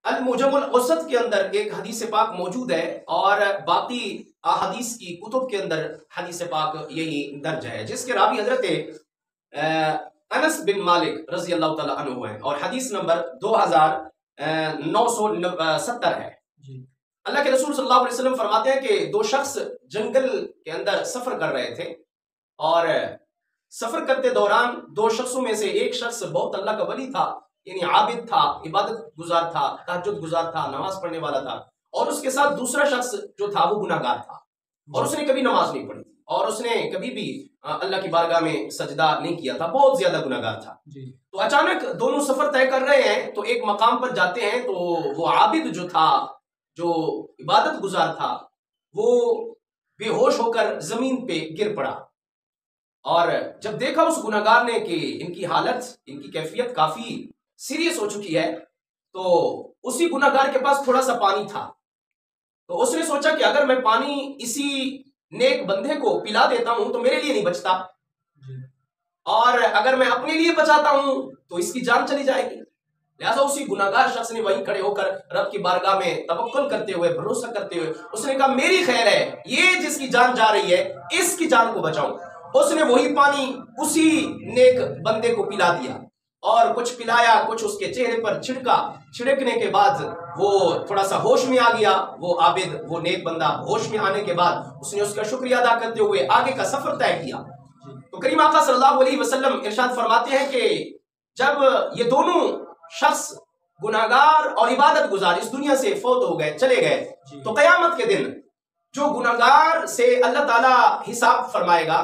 المعجم الأوسط کے اندر ایک حدیث پاک موجود ہے اور باقی احادیث کی کتب کے اندر حدیث پاک یہی درج ہے، جس کے راوی حضرت انس بن مالک رضی اللہ تعالیٰ عنہ ہیں اور حدیث نمبر 2970 ہے۔ اللہ کے رسول صلی اللہ علیہ وسلم فرماتے ہیں کہ دو شخص جنگل کے اندر سفر کر رہے تھے اور سفر کرتے دوران دو شخصوں میں سے ایک شخص بہت اللہ کا ولی تھا، یعنی عابد تھا، عبادت گزار تھا، تہجد گزار تھا، نماز پڑھنے والا تھا، اور اس کے ساتھ دوسرا شخص جو تھا وہ گناہگار تھا اور اس نے کبھی نماز نہیں پڑھی اور اس نے کبھی بھی اللہ کی بارگاہ میں سجدہ نہیں کیا تھا، بہت زیادہ گناہگار تھا۔ تو اچانک دونوں سفر طے کر رہے ہیں تو ایک مقام پر جاتے ہیں تو وہ عابد جو تھا، جو عبادت گزار تھا، وہ بے ہوش ہو کر زمین پہ گر پڑا اور جب دیکھا اس گناہگار نے کہ ان کی حالت، ان کی کیفیت کافی سیریس ہو چکی ہے، تو اسی گناہگار کے پاس تھوڑا سا پانی تھا، تو اس نے سوچا کہ اگر میں پانی اسی نیک بندے کو پلا دیتا ہوں تو میرے لیے نہیں بچتا، اور اگر میں اپنے لیے بچاتا ہوں تو اس کی جان چلی جائے گی۔ لہٰذا اسی گناہگار شخص نے وہیں کھڑے ہو کر رب کی بارگاہ میں توکل کرتے ہوئے، بھروسہ کرتے ہوئے اس نے کہا میری خیر ہے، یہ جس کی جان جا رہی ہے اس کی جان کو بچاؤں۔ اس نے وہی پانی اسی نیک بندے کو پلا دیا اور کچھ پلایا، کچھ اس کے چہرے پر چھڑکا، چھڑکنے کے بعد وہ تھوڑا سا ہوش میں آ گیا، وہ عابد، وہ نیک بندہ ہوش میں آنے کے بعد اس نے اس کا شکریہ ادا کرتے ہوئے آگے کا سفر طے کیا۔ تو کریم آقا صلی اللہ علیہ وسلم ارشاد فرماتے ہیں کہ جب یہ دونوں شخص گناہگار اور عبادت گزار اس دنیا سے فوت ہو گئے، چلے گئے، تو قیامت کے دن جو گناہگار سے اللہ تعالیٰ حساب فرمائے گا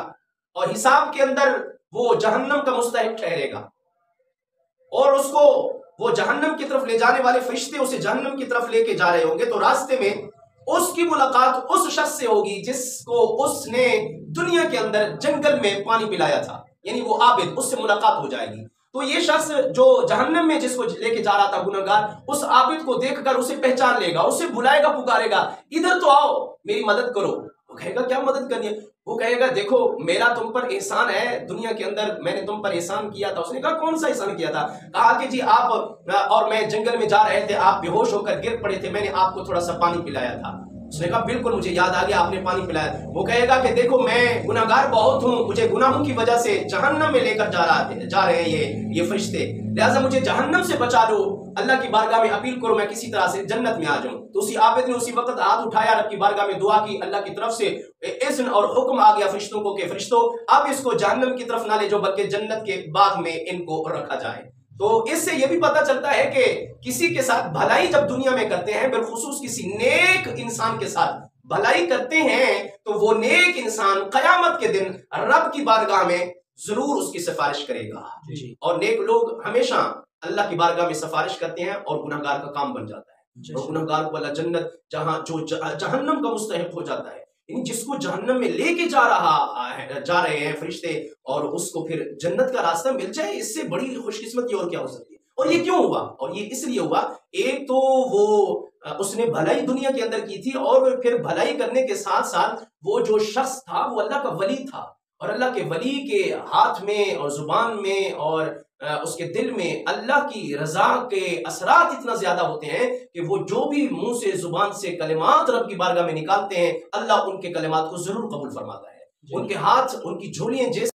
اور حساب کے اندر وہ جہنم کا مستحق ٹھہرے گا اور اس کو وہ جہنم کی طرف لے جانے والے فرشتے اسے جہنم کی طرف لے کے جا رہے ہوں گے، تو راستے میں اس کی ملاقات اس شخص سے ہوگی جس کو اس نے دنیا کے اندر جنگل میں پانی پلایا تھا، یعنی وہ عابد، اس سے ملاقات ہو جائے گی۔ تو یہ شخص جو جہنم میں جس کو لے کے جا رہا تھا گناہگار، اس عابد کو دیکھ کر اسے پہچان لے گا، اسے بلائے گا، پکارے گا ادھر تو آؤ میری مدد کرو۔ وہ کہے گا کیا مدد کرنی ہے؟ وہ کہے گا دیکھو میرا تم پر احسان ہے، دنیا کے اندر میں نے تم پر احسان کیا تھا۔ اس نے کہا کون سا احسان کیا تھا؟ کہا کہ جی آپ اور میں جنگل میں جا رہے تھے، آپ بے ہوش ہو کر گر پڑے تھے، میں نے آپ کو تھوڑا سا پانی پلایا تھا۔ اس نے کہا بالکل مجھے یاد آ گیا، آپ نے پانی پلایا۔ وہ کہے گا کہ دیکھو میں گناہگار بہت ہوں، مجھے گناہوں کی وجہ سے جہنم میں لے کر جا رہے ہیں یہ فرشتے، لہٰذا مجھے جہنم سے بچا لو، اللہ کی بارگاہ میں اپیل کرو میں کسی طرح سے جنت میں آ جاؤں۔ تو اسی عابد نے اسی وقت ہاتھ اٹھایا، رب کی بارگاہ میں دعا کی، اللہ کی طرف سے اذن اور حکم آ گیا فرشتوں کو کہ فرشتوں اب اس کو جہنم کی طرف نہ لے جاؤ بلکہ جنت کے باغ میں ان کو رکھا جائے۔ تو اس سے یہ بھی پتہ چلتا ہے کہ کسی کے ساتھ بھلائی جب دنیا میں کرتے ہیں، بالخصوص کسی نیک انسان کے ساتھ بھلائی کرتے ہیں، تو وہ نیک انسان قیامت کے دن رب کی بارگاہ میں ضرور اس کی سفارش کرے گا، اور نیک لوگ ہمیشہ اللہ کی بارگاہ میں سفارش کرتے ہیں اور گناہگار کا کام بن جاتا ہے، اور گناہگار کو اللہ جنت جو جہنم کا مستحق ہو جاتا ہے، یعنی جس کو جہنم میں لے کے جا رہے ہیں فرشتے اور اس کو پھر جنت کا راستہ مل جائے، اس سے بڑی خوش قسمتی اور کیا ہو سکتی ہے۔ اور یہ کیوں ہوا؟ اور یہ اس لیے ہوا، ایک تو وہ اس نے بھلائی دنیا کے اندر کی تھی، اور پھر بھلائی کرنے کے ساتھ ساتھ وہ جو شخص تھا وہ اللہ کا ولی تھا، اور اللہ کے ولی کے ہاتھ میں اور زبان میں اور اس کے دل میں اللہ کی رضا کے اثرات اتنا زیادہ ہوتے ہیں کہ وہ جو بھی منہ سے زبان سے کلمات رب کی بارگاہ میں نکالتے ہیں، اللہ ان کے کلمات کو ضرور قبول فرماتا ہے۔ ان کے ہاتھ، ان کی جھولیاں جیسے